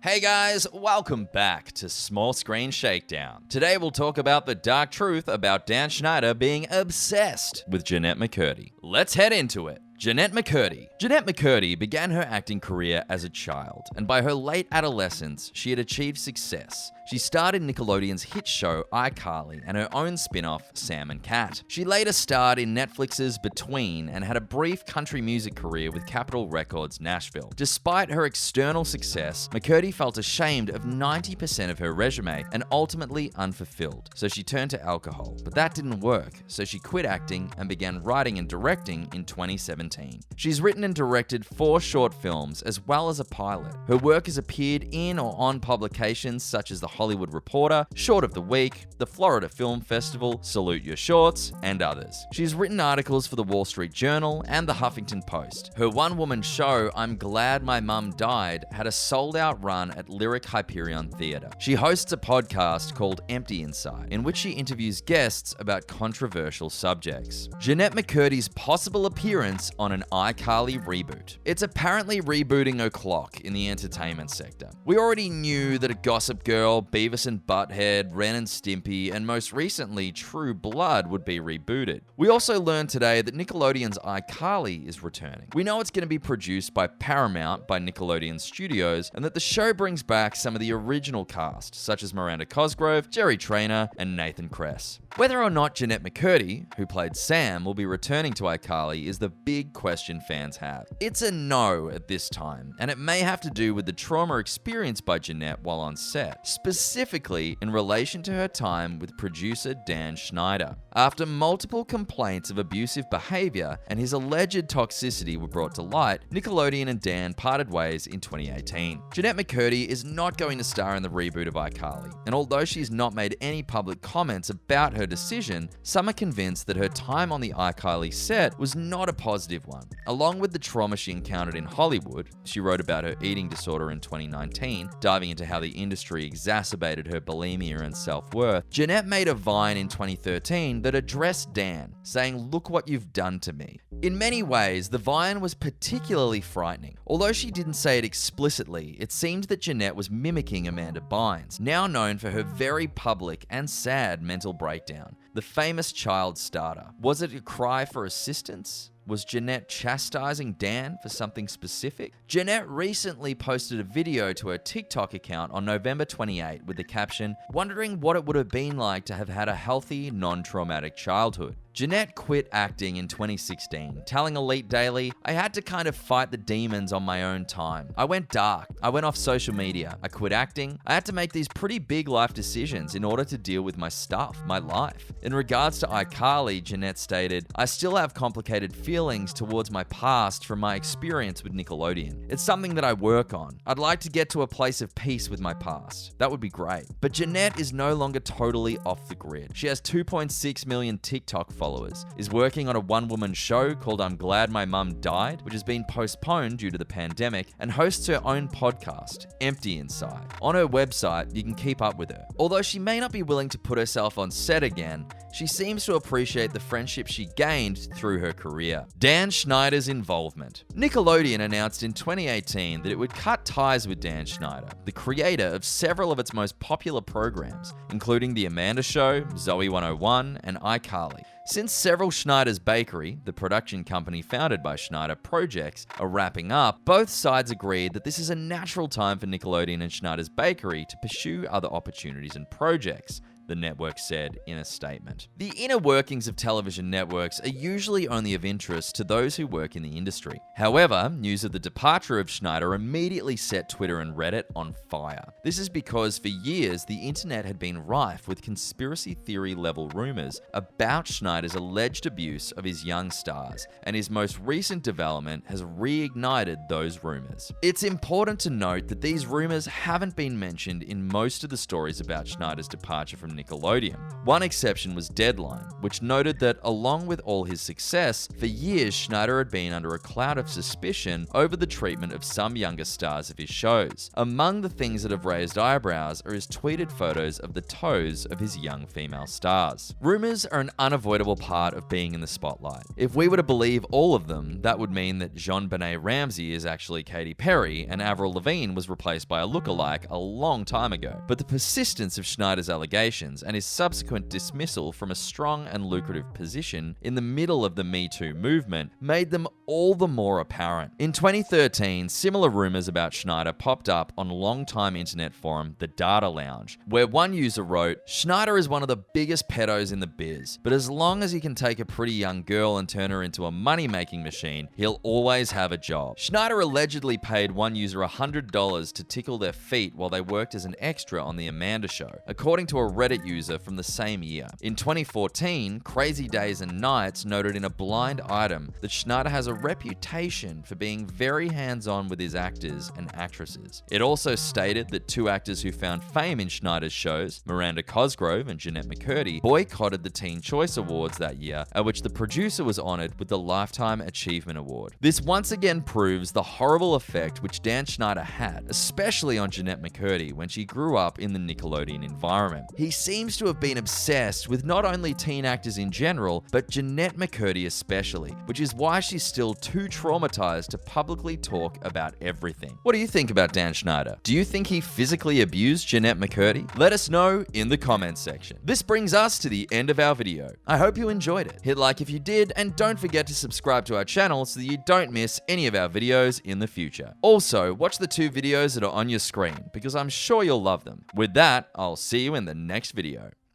Hey guys, welcome back to Small Screen Shakedown. Today we'll talk about the dark truth about Dan Schneider being obsessed with Jennette McCurdy. Let's head into it. Jennette McCurdy. Jennette McCurdy began her acting career as a child, and by her late adolescence, she had achieved success. She starred in Nickelodeon's hit show iCarly and her own spin-off, Sam and Cat. She later starred in Netflix's Between and had a brief country music career with Capitol Records Nashville. Despite her external success, McCurdy felt ashamed of 90% of her resume and ultimately unfulfilled, so she turned to alcohol. But that didn't work, so she quit acting and began writing and directing in 2017. She's written and directed 4 short films as well as a pilot. Her work has appeared in or on publications such as The Hollywood Reporter, Short of the Week, the Florida Film Festival, Salute Your Shorts, and others. She's written articles for the Wall Street Journal and the Huffington Post. Her one-woman show, I'm Glad My Mum Died, had a sold-out run at Lyric Hyperion Theatre. She hosts a podcast called Empty Inside, in which she interviews guests about controversial subjects. Jennette McCurdy's possible appearance on an iCarly reboot. It's apparently rebooting o'clock in the entertainment sector. We already knew that a Gossip Girl, Beavis and Butthead, Ren and Stimpy, and most recently True Blood would be rebooted. We also learned today that Nickelodeon's iCarly is returning. We know it's going to be produced by Paramount by Nickelodeon Studios, and that the show brings back some of the original cast, such as Miranda Cosgrove, Jerry Trainor, and Nathan Kress. Whether or not Jennette McCurdy, who played Sam, will be returning to iCarly is the big question fans have. It's a no at this time, and it may have to do with the trauma experienced by Jennette while on set, specifically in relation to her time with producer Dan Schneider. After multiple complaints of abusive behavior and his alleged toxicity were brought to light, Nickelodeon and Dan parted ways in 2018. Jennette McCurdy is not going to star in the reboot of iCarly, and although she's not made any public comments about her decision, some are convinced that her time on the iCarly set was not a positive one. Along with the trauma she encountered in Hollywood, she wrote about her eating disorder in 2019, diving into how the industry exacerbated her bulimia and self-worth. Jennette made a Vine in 2013 that addressed Dan, saying, "Look what you've done to me." In many ways, the Vine was particularly frightening. Although she didn't say it explicitly, it seemed that Jennette was mimicking Amanda Bynes, now known for her very public and sad mental breakdown. The famous child starter. Was it a cry for assistance? Was Jennette chastising Dan for something specific? Jennette recently posted a video to her TikTok account on November 28 with the caption, "Wondering what it would have been like to have had a healthy, non-traumatic childhood." Jennette quit acting in 2016, telling Elite Daily, "I had to kind of fight the demons on my own time. I went dark. I went off social media. I quit acting. I had to make these pretty big life decisions in order to deal with my stuff, my life." In regards to iCarly, Jennette stated, "I still have complicated feelings towards my past from my experience with Nickelodeon. It's something that I work on. I'd like to get to a place of peace with my past. That would be great." But Jennette is no longer totally off the grid. She has 2.6 million TikTok followers, is working on a one-woman show called I'm Glad My Mum Died, which has been postponed due to the pandemic, and hosts her own podcast, Empty Inside. On her website, you can keep up with her. Although she may not be willing to put herself on set again, she seems to appreciate the friendship she gained through her career. Dan Schneider's involvement. Nickelodeon announced in 2018 that it would cut ties with Dan Schneider, the creator of several of its most popular programs, including The Amanda Show, Zoe 101, and iCarly. Since several Schneider's Bakery, the production company founded by Schneider, projects are wrapping up, both sides agreed that this is a natural time for Nickelodeon and Schneider's Bakery to pursue other opportunities and projects, the network said in a statement. The inner workings of television networks are usually only of interest to those who work in the industry. However, news of the departure of Schneider immediately set Twitter and Reddit on fire. This is because for years, the internet had been rife with conspiracy theory level rumors about Schneider's alleged abuse of his young stars, and his most recent development has reignited those rumors. It's important to note that these rumors haven't been mentioned in most of the stories about Schneider's departure from Nickelodeon. One exception was Deadline, which noted that along with all his success, for years Schneider had been under a cloud of suspicion over the treatment of some younger stars of his shows. Among the things that have raised eyebrows are his tweeted photos of the toes of his young female stars. Rumors are an unavoidable part of being in the spotlight. If we were to believe all of them, that would mean that JonBenet Ramsey is actually Katy Perry and Avril Lavigne was replaced by a lookalike a long time ago. But the persistence of Schneider's allegations and his subsequent dismissal from a strong and lucrative position in the middle of the Me Too movement made them all the more apparent. In 2013, similar rumors about Schneider popped up on longtime internet forum The Data Lounge, where one user wrote, "Schneider is one of the biggest pedos in the biz, but as long as he can take a pretty young girl and turn her into a money-making machine, he'll always have a job." Schneider allegedly paid one user $100 to tickle their feet while they worked as an extra on The Amanda Show, according to a Reddit user from the same year. In 2014, Crazy Days and Nights noted in a blind item that Schneider has a reputation for being very hands-on with his actors and actresses. It also stated that two actors who found fame in Schneider's shows, Miranda Cosgrove and Jennette McCurdy, boycotted the Teen Choice Awards that year, at which the producer was honored with the Lifetime Achievement Award. This once again proves the horrible effect which Dan Schneider had, especially on Jennette McCurdy when she grew up in the Nickelodeon environment. He seems to have been obsessed with not only teen actors in general, but Jennette McCurdy especially, which is why she's still too traumatized to publicly talk about everything. What do you think about Dan Schneider? Do you think he physically abused Jennette McCurdy? Let us know in the comments section. This brings us to the end of our video. I hope you enjoyed it. Hit like if you did, and don't forget to subscribe to our channel so that you don't miss any of our videos in the future. Also, watch the two videos that are on your screen, because I'm sure you'll love them. With that, I'll see you in the next video.